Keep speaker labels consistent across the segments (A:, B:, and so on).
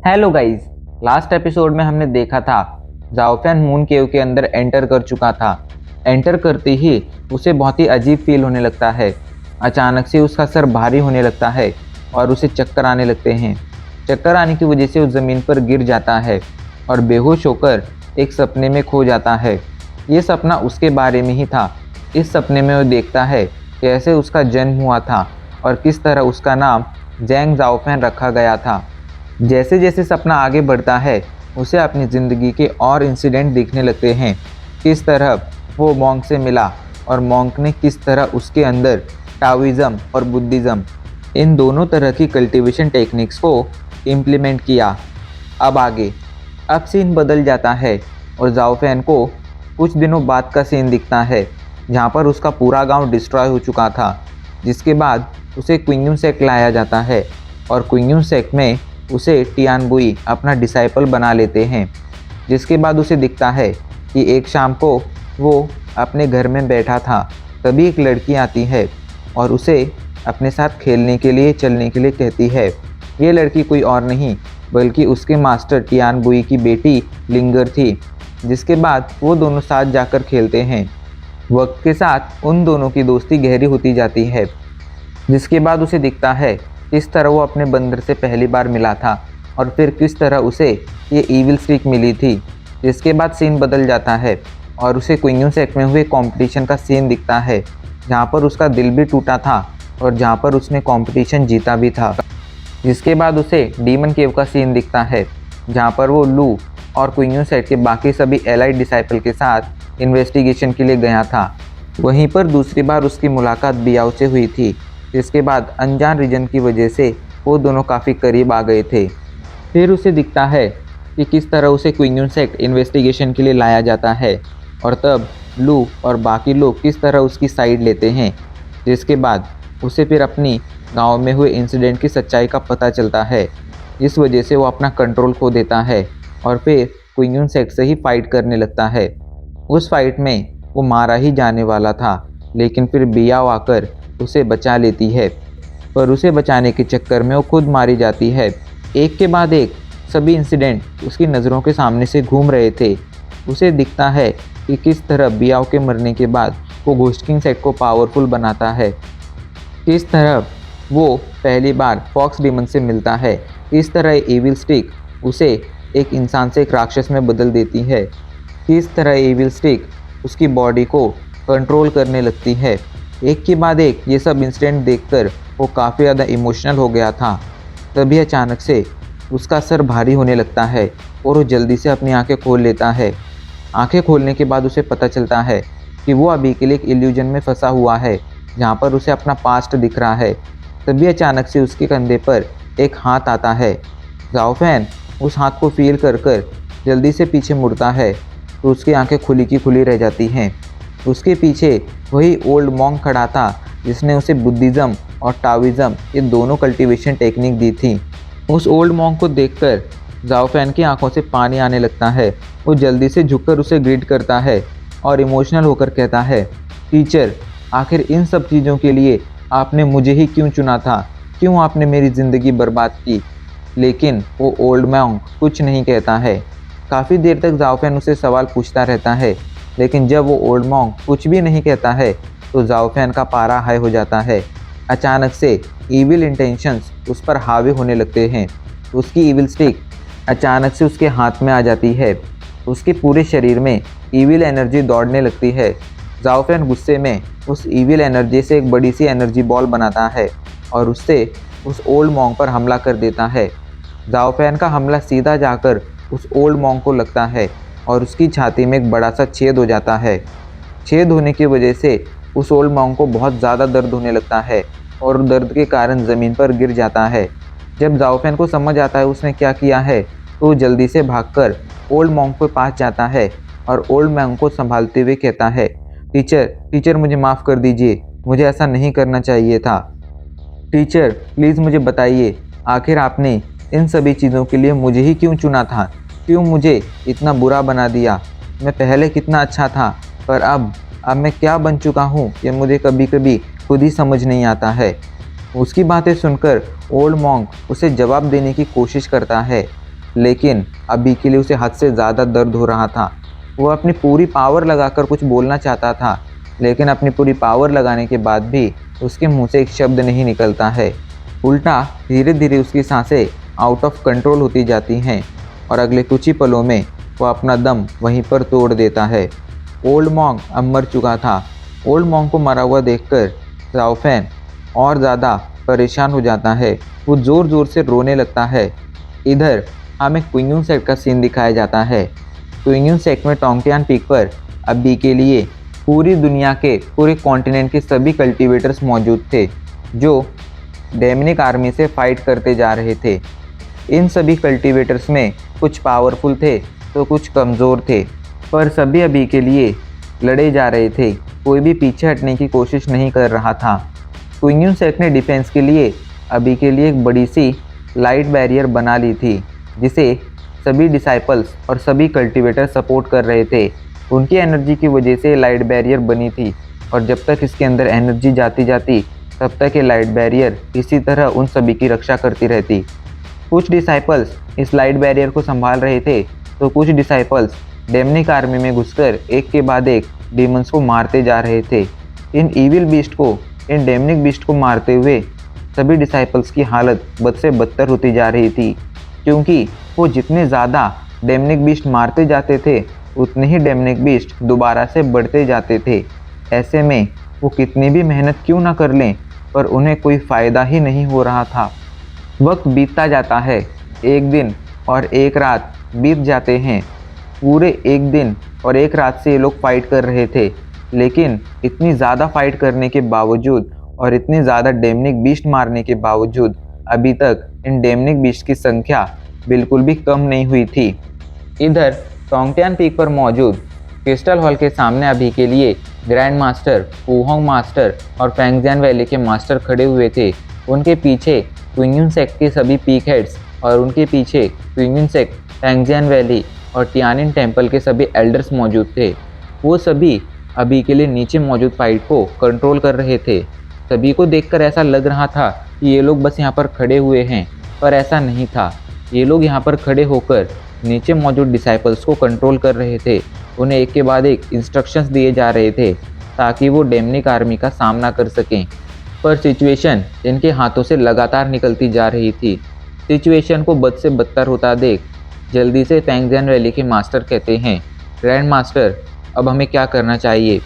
A: Hello guys. Last episode में हमने देखा था जाओफैन मून केव के अंदर एंटर कर चुका था। एंटर करते ही उसे बहुत ही अजीब फील होने लगता है। अचानक से उसका सर भारी होने लगता है और उसे चक्कर आने लगते हैं। चक्कर आने की वजह से उस ज़मीन पर गिर जाता है और बेहोश होकर एक सपने में खो जाता है। ये सपना उसके बारे में ही था। इस सपने में वो देखता है कैसे उसका जन्म हुआ था और किस तरह उसका नाम जैंग जाओफैन रखा गया था। जैसे जैसे सपना आगे बढ़ता है उसे अपनी ज़िंदगी के और इंसिडेंट दिखने लगते हैं। किस तरह वो मॉन्क से मिला और मॉन्क ने किस तरह उसके अंदर टाओइज़्म और बुद्धिज़्म इन दोनों तरह की कल्टीवेशन टेक्निक्स को इम्प्लीमेंट किया। अब सीन बदल जाता है और जाओफैन को कुछ दिनों बाद का सीन दिखता है जहाँ पर उसका पूरा गांव डिस्ट्रॉय हो चुका था। जिसके बाद उसे क्विंगुन सेक्ट लाया जाता है और क्विंगुन सेक्ट में उसे टियानबुई अपना डिसाइपल बना लेते हैं। जिसके बाद उसे दिखता है कि एक शाम को वो अपने घर में बैठा था, तभी एक लड़की आती है और उसे अपने साथ खेलने के लिए चलने के लिए कहती है। ये लड़की कोई और नहीं बल्कि उसके मास्टर टियानबुई की बेटी लिंगर थी। जिसके बाद वो दोनों साथ जाकर खेलते हैं। वक्त के साथ उन दोनों की दोस्ती गहरी होती जाती है। जिसके बाद उसे दिखता है किस तरह वो अपने बंदर से पहली बार मिला था और फिर किस तरह उसे ये ईविल स्ट्रीक मिली थी। जिसके बाद सीन बदल जाता है और उसे क्विंगुन सेक्ट में हुए कंपटीशन का सीन दिखता है जहाँ पर उसका दिल भी टूटा था और जहाँ पर उसने कंपटीशन जीता भी था। जिसके बाद उसे डीमन केव का सीन दिखता है जहाँ पर वो लू और क्विंगुन सेक्ट के बाकी सभी एलाइड डिसाइपल के साथ इन्वेस्टिगेशन के लिए गया था। वहीं पर दूसरी बार उसकी मुलाकात बियाओ से हुई थी। जिसके बाद अनजान रीजन की वजह से वो दोनों काफ़ी करीब आ गए थे। फिर उसे दिखता है कि किस तरह उसे क्विंगुन सेक्ट इन्वेस्टिगेशन के लिए लाया जाता है और तब लू और बाकी लोग किस तरह उसकी साइड लेते हैं। जिसके बाद उसे फिर अपनी गांव में हुए इंसिडेंट की सच्चाई का पता चलता है। इस वजह से वो अपना कंट्रोल खो देता है और फिर क्विंगुन सेक्ट से ही फाइट करने लगता है। उस फाइट में वो मारा ही जाने वाला था, लेकिन फिर बियाओ आकर उसे बचा लेती है। पर उसे बचाने के चक्कर में वो खुद मारी जाती है। एक के बाद एक सभी इंसिडेंट उसकी नज़रों के सामने से घूम रहे थे। उसे दिखता है कि किस तरह बियाओ के मरने के बाद वो घोस्ट किंग सेक्ट को पावरफुल बनाता है। किस तरह वो पहली बार फॉक्स डीमन से मिलता है। किस तरह एविल स्टिक उसे एक इंसान से एक राक्षस में बदल देती है। किस तरह एविल स्टिक उसकी बॉडी को कंट्रोल करने लगती है। एक के बाद एक ये सब इंसिडेंट देखकर वो काफ़ी ज़्यादा इमोशनल हो गया था। तभी अचानक से उसका सर भारी होने लगता है और वो जल्दी से अपनी आंखें खोल लेता है। आंखें खोलने के बाद उसे पता चलता है कि वो अभी के लिए एक इल्यूजन में फंसा हुआ है जहाँ पर उसे अपना पास्ट दिख रहा है। तभी अचानक से उसके कंधे पर एक हाथ आता है। जाओफैन उस हाथ को फील कर कर जल्दी से पीछे मुड़ता है तो उसकी आंखें खुली की खुली रह जाती हैं। उसके पीछे वही ओल्ड मॉन्क खड़ा था जिसने उसे बुद्धिज़्म और टाओइज़्म ये दोनों कल्टीवेशन टेक्निक दी थी। उस ओल्ड मॉन्क को देखकर जाओफैन की आंखों से पानी आने लगता है। वो जल्दी से झुककर उसे ग्रीट करता है और इमोशनल होकर कहता है, टीचर, आखिर इन सब चीज़ों के लिए आपने मुझे ही क्यों चुना था? क्यों आपने मेरी ज़िंदगी बर्बाद की? लेकिन वो ओल्ड मॉन्क कुछ नहीं कहता है। काफ़ी देर तक जाओफैन उसे सवाल पूछता रहता है, लेकिन जब वो ओल्ड मॉन्क कुछ भी नहीं कहता है तो जाओफैन का पारा हाई हो जाता है। अचानक से ईविल इंटेंशंस उस पर हावी होने लगते हैं। उसकी ईविल स्टिक अचानक से उसके हाथ में आ जाती है। उसके पूरे शरीर में ईविल एनर्जी दौड़ने लगती है। जाओफैन गुस्से में उस ईविल एनर्जी से एक बड़ी सी एनर्जी बॉल बनाता है और उससे उस ओल्ड मॉन्क पर हमला कर देता है। जाओफैन का हमला सीधा जाकर उस ओल्ड मॉन्क को लगता है और उसकी छाती में एक बड़ा सा छेद हो जाता है। छेद होने की वजह से उस ओल्ड मॉन्क को बहुत ज़्यादा दर्द होने लगता है और दर्द के कारण ज़मीन पर गिर जाता है। जब जाओफैन को समझ आता है उसने क्या किया है तो वो जल्दी से भागकर ओल्ड मॉन्क के पास जाता है और ओल्ड मॉन्क को संभालते हुए कहता है, टीचर मुझे माफ़ कर दीजिए, मुझे ऐसा नहीं करना चाहिए था। टीचर प्लीज़ मुझे बताइए, आखिर आपने इन सभी चीज़ों के लिए मुझे ही क्यों चुना था? क्यों मुझे इतना बुरा बना दिया? मैं पहले कितना अच्छा था, पर अब मैं क्या बन चुका हूँ ये मुझे कभी कभी खुद ही समझ नहीं आता है। उसकी बातें सुनकर ओल्ड मॉन्क उसे जवाब देने की कोशिश करता है, लेकिन अभी के लिए उसे हद से ज़्यादा दर्द हो रहा था। वो अपनी पूरी पावर लगाकर कुछ बोलना चाहता था, लेकिन अपनी पूरी पावर लगाने के बाद भी उसके मुंह से एक शब्द नहीं निकलता है। उल्टा धीरे धीरे उसकी सांसें आउट ऑफ कंट्रोल होती जाती हैं और अगले कुछ ही पलों में वो अपना दम वहीं पर तोड़ देता है। ओल्ड मॉन्ग अब मर चुका था। ओल्ड मॉन्ग को मरा हुआ देखकर ज़ाओफेन और ज़्यादा परेशान हो जाता है। वो ज़ोर ज़ोर से रोने लगता है। इधर हमें क्विंगुन सेक्ट का सीन दिखाया जाता है। क्विंगुन सेक्ट में टोंगटियान पीक पर अभी के लिए पूरी दुनिया के पूरे कॉन्टिनेंट के सभी कल्टीवेटर्स मौजूद थे जो डेमनिक आर्मी से फाइट करते जा रहे थे। इन सभी कल्टीवेटर्स में कुछ पावरफुल थे तो कुछ कमज़ोर थे, पर सभी अभी के लिए लड़े जा रहे थे। कोई भी पीछे हटने की कोशिश नहीं कर रहा था। क्विंगुन सेक्ट ने डिफेंस के लिए अभी के लिए एक बड़ी सी लाइट बैरियर बना ली थी, जिसे सभी डिसाइपल्स और सभी कल्टीवेटर सपोर्ट कर रहे थे। उनकी एनर्जी की वजह से लाइट बैरियर बनी थी और जब तक इसके अंदर एनर्जी जाती जाती तब तक ये लाइट बैरियर इसी तरह उन सभी की रक्षा करती रहती। कुछ डिसाइपल्स इस लाइट बैरियर को संभाल रहे थे तो कुछ डिसाइपल्स डेमनिक आर्मी में घुसकर एक के बाद एक डीमंस को मारते जा रहे थे। इन इविल बीस्ट को, इन डेमनिक बीस्ट को मारते हुए सभी डिसाइपल्स की हालत बद से बदतर होती जा रही थी, क्योंकि वो जितने ज़्यादा डेमनिक बीस्ट मारते जाते थे उतने ही डेमनिक बीस्ट दोबारा से बढ़ते जाते थे। ऐसे में वो कितनी भी मेहनत क्यों ना कर लें, पर उन्हें कोई फ़ायदा ही नहीं हो रहा था। वक्त बीतता जाता है। एक दिन और एक रात बीत जाते हैं। पूरे एक दिन और एक रात से ये लोग फाइट कर रहे थे, लेकिन इतनी ज़्यादा फाइट करने के बावजूद और इतनी ज़्यादा डेमनिक बीस्ट मारने के बावजूद अभी तक इन डेमनिक बीस्ट की संख्या बिल्कुल भी कम नहीं हुई थी। इधर टोंगटियान पीक पर मौजूद क्रिस्टल हॉल के सामने अभी के लिए ग्रैंड मास्टर, वुहोंग मास्टर और फेंगजियान वैली के मास्टर खड़े हुए थे। उनके पीछे क्विंगुन सेक्ट के सभी पीक हेड्स और उनके पीछे क्विंगुन सेक्ट, फेंगजियान वैली और टियानिन टेम्पल के सभी एल्डर्स मौजूद थे। वो सभी अभी के लिए नीचे मौजूद फाइट को कंट्रोल कर रहे थे। सभी को देखकर ऐसा लग रहा था कि ये लोग बस यहाँ पर खड़े हुए हैं, पर ऐसा नहीं था। ये लोग यहाँ पर खड़े होकर नीचे मौजूद डिसाइपल्स को कंट्रोल कर रहे थे। उन्हें एक के बाद एक इंस्ट्रक्शंस दिए जा रहे थे ताकि वो डेमनिक आर्मी का सामना कर सकें, पर सिचुएशन इनके हाथों से लगातार निकलती जा रही थी। सिचुएशन को बद से बदतर होता देख जल्दी से फेंगजियान वैली के मास्टर कहते हैं, ग्रैंड मास्टर अब हमें क्या करना चाहिए।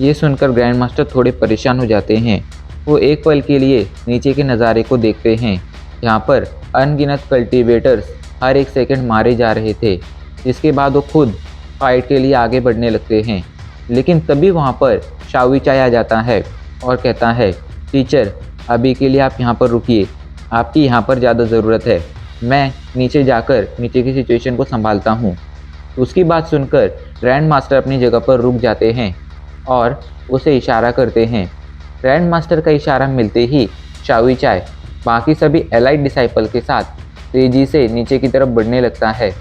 A: ये सुनकर ग्रैंड मास्टर थोड़े परेशान हो जाते हैं। वो एक पल के लिए नीचे के नज़ारे को देखते हैं जहाँ पर अनगिनत कल्टीवेटर्स हर एक सेकंड मारे जा रहे थे। इसके बाद वो खुद फाइट के लिए आगे बढ़ने लगते हैं, लेकिन तभी वहाँ पर शाओविचाई आ जाता है और कहता है, टीचर अभी के लिए आप यहाँ पर रुकिए, आपकी यहाँ पर ज़्यादा ज़रूरत है। मैं नीचे जाकर नीचे की सिचुएशन को संभालता हूँ। उसकी बात सुनकर ग्रैंड मास्टर अपनी जगह पर रुक जाते हैं और उसे इशारा करते हैं। ग्रैंड मास्टर का इशारा मिलते ही शाओविचाई बाकी सभी एलाइड डिसाइपल के साथ तेज़ी से नीचे की तरफ बढ़ने लगता है।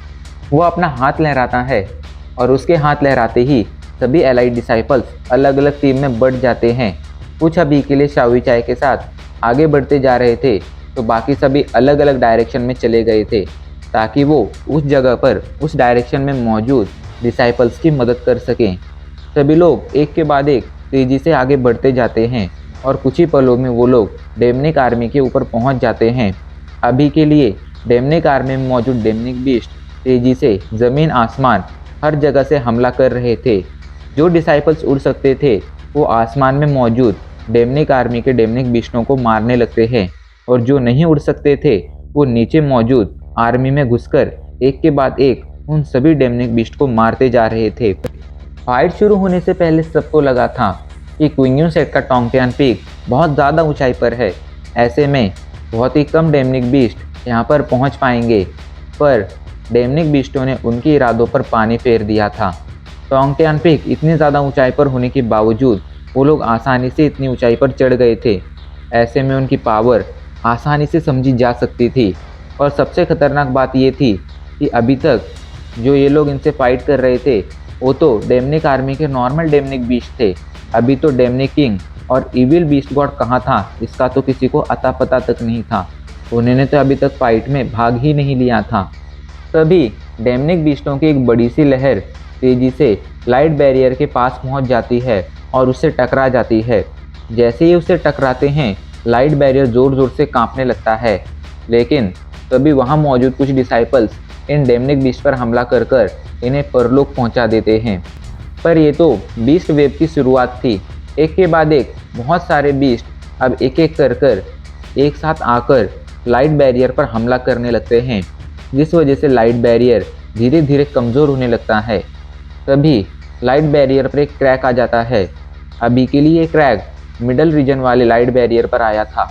A: वो अपना हाथ लहराता है और उसके हाथ लहराते ही सभी एलाइड डिसाइपल्स अलग अलग टीम में बढ़ जाते हैं। कुछ अभी के लिए शाओविचाई के साथ आगे बढ़ते जा रहे थे तो बाकी सभी अलग अलग डायरेक्शन में चले गए थे ताकि वो उस जगह पर उस डायरेक्शन में मौजूद डिसाइपल्स की मदद कर सकें। सभी लोग एक के बाद एक तेज़ी से आगे बढ़ते जाते हैं और कुछ ही पलों में वो लोग डेमनिक आर्मी के ऊपर पहुंच जाते हैं। अभी के लिए डेमनिक आर्मी में मौजूद डेमनिक बीस्ट तेज़ी से ज़मीन आसमान हर जगह से हमला कर रहे थे। जो डिसाइपल्स उड़ सकते थे वो आसमान में मौजूद डेमनिक आर्मी के डेमनिक बीस्टों को मारने लगते हैं और जो नहीं उड़ सकते थे वो नीचे मौजूद आर्मी में घुसकर एक के बाद एक उन सभी डेमनिक बीस्ट को मारते जा रहे थे। फाइट शुरू होने से पहले सबको लगा था कि क्विंगुन सेक्ट का टोंगटियान पीक बहुत ज़्यादा ऊंचाई पर है, ऐसे में बहुत ही कम डेमनिक बीस्ट यहाँ पर पहुँच पाएंगे, पर डेमनिक बीस्टों ने उनके इरादों पर पानी फेर दिया था। टोंगटियान पीक इतनी ज़्यादा ऊंचाई पर होने के बावजूद वो लोग आसानी से इतनी ऊंचाई पर चढ़ गए थे। ऐसे में उनकी पावर आसानी से समझी जा सकती थी। और सबसे ख़तरनाक बात ये थी कि अभी तक जो ये लोग इनसे फाइट कर रहे थे वो तो डेमनिक आर्मी के नॉर्मल डेमनिक बीस्ट थे। अभी तो डेमनिक किंग और इविल बीस्ट गॉड कहाँ था इसका तो किसी को अता पता तक नहीं था। उन्होंने तो अभी तक फाइट में भाग ही नहीं लिया था। तभी डेमनिक बीस्टों की एक बड़ी सी लहर तेजी से लाइट बैरियर के पास पहुंच जाती है और उससे टकरा जाती है। जैसे ही उससे टकराते हैं, लाइट बैरियर जोर जोर से कांपने लगता है। लेकिन तभी वहां मौजूद कुछ डिसाइपल्स इन डेमनिक बीस्ट पर हमला कर कर इन्हें परलोक पहुंचा देते हैं। पर ये तो बीस्ट वेव की शुरुआत थी। एक के बाद एक बहुत सारे बीस्ट अब एक एक कर एक साथ आकर लाइट बैरियर पर हमला करने लगते हैं, जिस वजह से लाइट बैरियर धीरे धीरे कमज़ोर होने लगता है। तभी लाइट बैरियर पर एक क्रैक आ जाता है। अभी के लिए ये क्रैक मिडल रीजन वाले लाइट बैरियर पर आया था।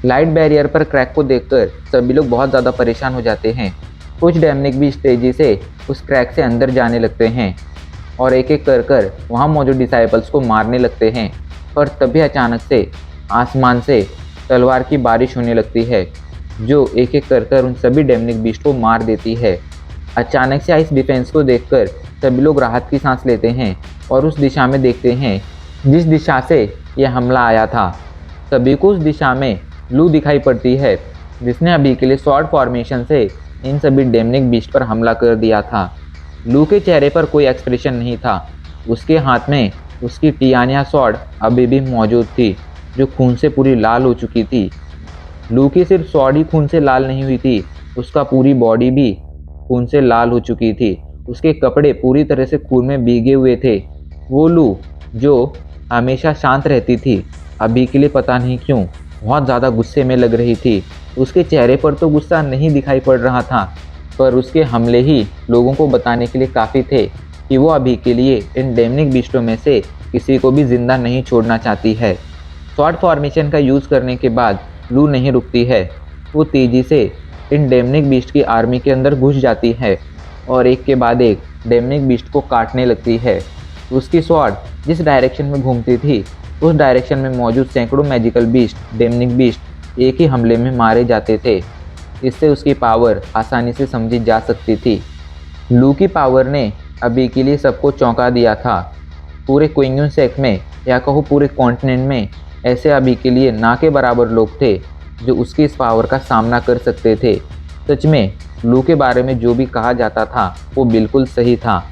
A: लाइट बैरियर पर क्रैक को देखकर सभी लोग बहुत ज़्यादा परेशान हो जाते हैं। कुछ डेमनिक भी तेजी से उस क्रैक से अंदर जाने लगते हैं और एक एक कर वहाँ मौजूद डिसाइपल्स को मारने लगते हैं। पर तभी अचानक से आसमान से तलवार की बारिश होने लगती है, जो एक एक कर उन सभी डेमनिक बीस्ट को मार देती है। अचानक से इस डिफेंस को देखकर सभी लोग राहत की सांस लेते हैं और उस दिशा में देखते हैं जिस दिशा से यह हमला आया था। सभी को उस दिशा में लू दिखाई पड़ती है, जिसने अभी के लिए स्वॉर्ड फॉर्मेशन से इन सभी डेमनिक बीस्ट पर हमला कर दिया था। लू के चेहरे पर कोई एक्सप्रेशन नहीं था। उसके हाथ में उसकी टियानिया स्वॉर्ड अभी भी मौजूद थी, जो खून से पूरी लाल हो चुकी थी। लू की सिर्फ स्वॉर्ड ही खून से लाल नहीं हुई थी, उसका पूरी बॉडी भी खून से लाल हो चुकी थी। उसके कपड़े पूरी तरह से खून में भीगे हुए थे। वो लू जो हमेशा शांत रहती थी, अभी के लिए पता नहीं क्यों बहुत ज़्यादा गुस्से में लग रही थी। उसके चेहरे पर तो गुस्सा नहीं दिखाई पड़ रहा था, पर उसके हमले ही लोगों को बताने के लिए काफ़ी थे कि वो अभी के लिए इन डेमनिक बीस्टों में से किसी को भी जिंदा नहीं छोड़ना चाहती है। स्वॉर्ड फॉर्मेशन का यूज़ करने के बाद लू नहीं रुकती है। वो तेज़ी से इन डेमनिक बीस्ट की आर्मी के अंदर घुस जाती है और एक के बाद एक डेमनिक बीस्ट को काटने लगती है। उसकी स्वॉर्ड जिस डायरेक्शन में घूमती थी, उस डायरेक्शन में मौजूद सैकड़ों मैजिकल बीस्ट डेमनिक बीस्ट एक ही हमले में मारे जाते थे। इससे उसकी पावर आसानी से समझी जा सकती थी। लू की पावर ने अभी के लिए सबको चौंका दिया था। पूरे क्विंगन सेक्ट में या कहो पूरे कॉन्टिनेंट में ऐसे अभी के लिए ना के बराबर लोग थे जो उसकी इस पावर का सामना कर सकते थे। सच में लू के बारे में जो भी कहा जाता था वो बिल्कुल सही था।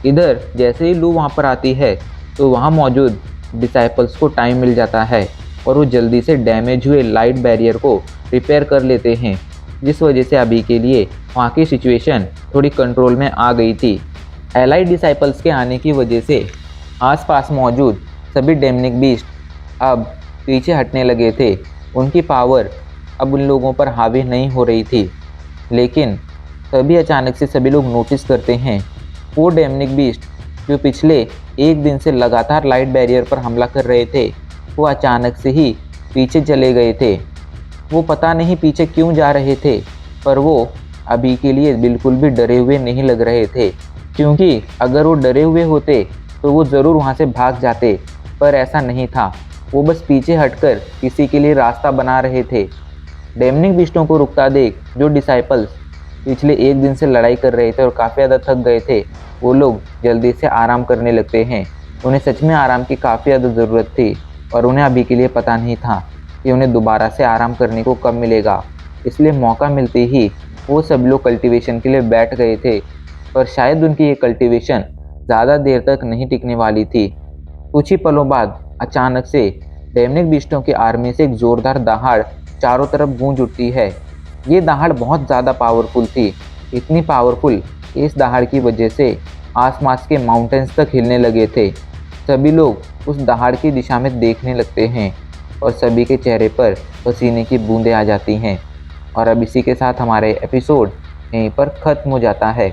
A: इधर जैसे ही लू वहाँ पर आती है तो वहाँ मौजूद डिसाइपल्स को टाइम मिल जाता है और वो जल्दी से डैमेज हुए लाइट बैरियर को रिपेयर कर लेते हैं, जिस वजह से अभी के लिए वहाँ की सिचुएशन थोड़ी कंट्रोल में आ गई थी। एलाइड डिसाइपल्स के आने की वजह से आसपास मौजूद सभी डेमनिक बीस्ट अब पीछे हटने लगे थे। उनकी पावर अब उन लोगों पर हावी नहीं हो रही थी। लेकिन तभी अचानक से सभी लोग नोटिस करते हैं वो डेमनिक बीस्ट जो पिछले एक दिन से लगातार लाइट बैरियर पर हमला कर रहे थे, वो अचानक से ही पीछे चले गए थे। वो पता नहीं पीछे क्यों जा रहे थे, पर वो अभी के लिए बिल्कुल भी डरे हुए नहीं लग रहे थे, क्योंकि अगर वो डरे हुए होते तो वो ज़रूर वहाँ से भाग जाते, पर ऐसा नहीं था। वो बस पीछे हटकर किसी के लिए रास्ता बना रहे थे। डेमनिक बीस्टों को रुकता देख जो डिसाइपल्स पिछले एक दिन से लड़ाई कर रहे थे और काफ़ी ज़्यादा थक गए थे, वो लोग जल्दी से आराम करने लगते हैं। उन्हें सच में आराम की काफ़ी ज़्यादा ज़रूरत थी और उन्हें अभी के लिए पता नहीं था कि उन्हें दोबारा से आराम करने को कब मिलेगा। इसलिए मौका मिलते ही वो सब लोग कल्टीवेशन के लिए बैठ गए थे, पर शायद उनकी ये कल्टीवेशन ज़्यादा देर तक नहीं टिकने वाली थी। कुछ ही पलों बाद अचानक से डेमनिक बीस्टों की आर्मी से एक ज़ोरदार दहाड़ चारों तरफ गूंज उठती है। ये दहाड़ बहुत ज़्यादा पावरफुल थी, इतनी पावरफुल कि इस दहाड़ की वजह से आसपास के माउंटेन्स तक हिलने लगे थे। सभी लोग उस दहाड़ की दिशा में देखने लगते हैं और सभी के चेहरे पर पसीने की बूंदें आ जाती हैं। और अब इसी के साथ हमारे एपिसोड यहीं पर ख़त्म हो जाता है।